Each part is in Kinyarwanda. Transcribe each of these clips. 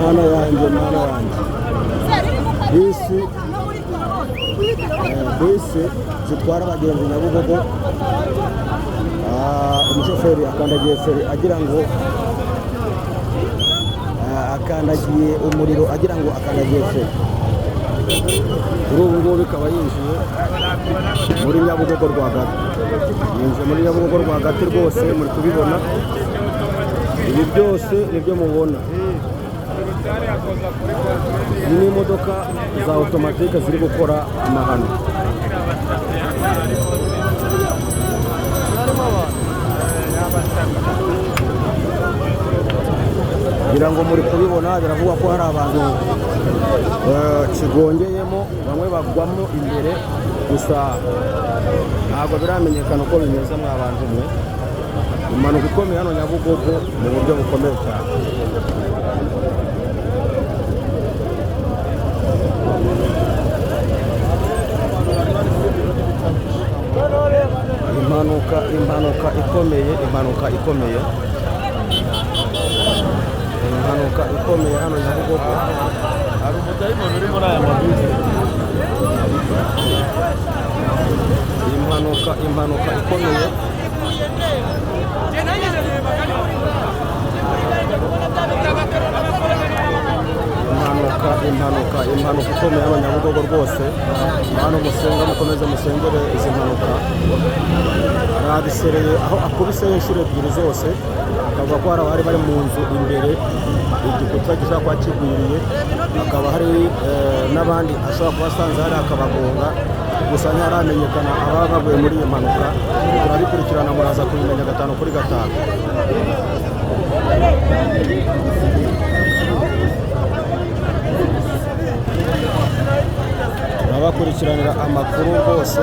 mana yanjye bisi zitwara abagenzi Nyabugogo, umushoferi akandagiye feri agira ngo akandagiye umuriro agira ngo akandagiye feri. Kuri ubu ngubu bikaba yinjiye muri Nyabugogo rwagati, yinjiye muri Nyabugogo rwagati rwose muri kubibona. Ibi byose nibyo mubona, izi ni imodoka za automatique ziri gukora amahano. kugira ngo muri kubibona biravuga ko hari abantu kigongeyemo, bamwe bagwamo imbere, gusa ntabwo biramenyekana uko bimeze mwa bantu mwe. Impanuka ikomeye hano Nyabugogo mu buryo bukomeye cyane. Impanuka ikomeye hano Nyabugogo. Hari umudayimoni uri muri aya mabisi. Impanuka ikomeye. Impanuka ikomeye hano Nyabugogo rwose. Hano musenga, mukomeze musengere izi mpanuka. Arabisereye aho akubise inshuro ebyiri zose, akavuga ko hari abari bari mu nzu imbere, igikuta gishobora kuba kigwiriye, hakaba hari n'abandi ashobora kuba asanze hari akabagonga, gusa ntiharamenyekana ababa baguye muri iyi mpanuka. Turabikurikirana, muraza kubimenya 5 kuri 5. Turabakurikiranira amakuru rwose.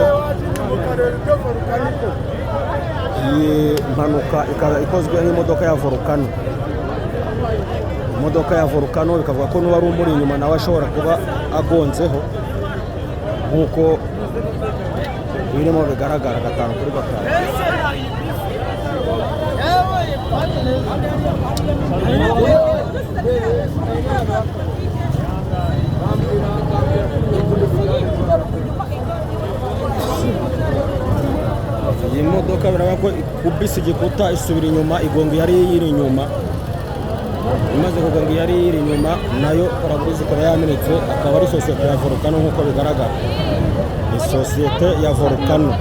Iyi mpanuka ikaba ikozwe n'imodoka ya Volcano. Imodoka ya Volcano bikavuga ko n'uwari umuri inyuma nawe ashobora kuba agonzeho, nk'uko birimo bigaragara 5 kuri 5. Iyi modoka biravuga ko ikubise igikuta isubira inyuma, igonga yari iri inyuma. Imaze kugonga yari iri inyuma nayo parabuzi ikaba yamenetse. Akaba ari sosiyete ya Volcano nk'uko bigaragara, ni sosiyete ya Volcano.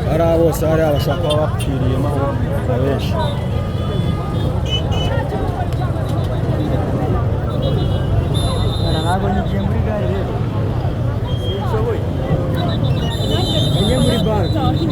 Hari bose hari abashaka kuba bapfiriyemo abenshi. Ntabwo nigiye muri gare rero. Sinshoboye. Njye muri banki.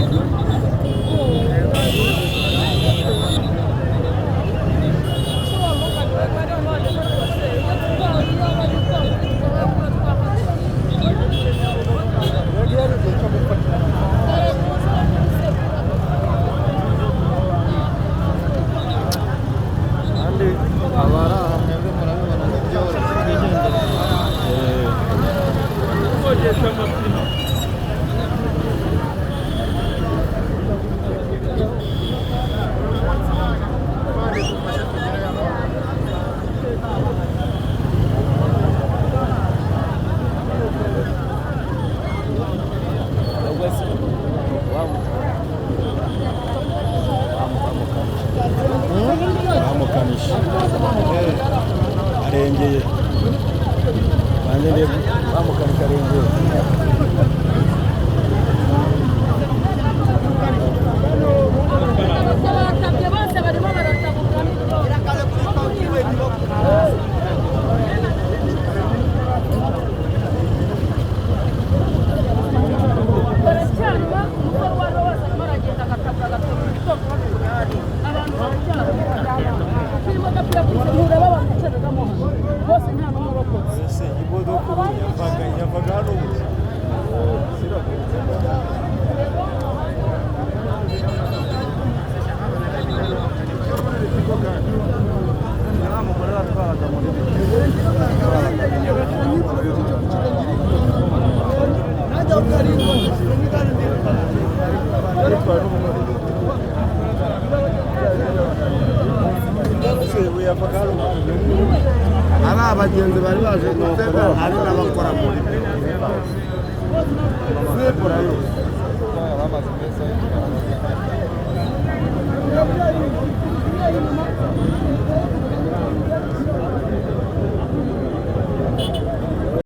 Arengeye banyene bamukanika arengeye. se imodoka ubu yavaga hano gusa ari abagenzi bari baje gutega hari n'abakora muri zebura yose amazi meza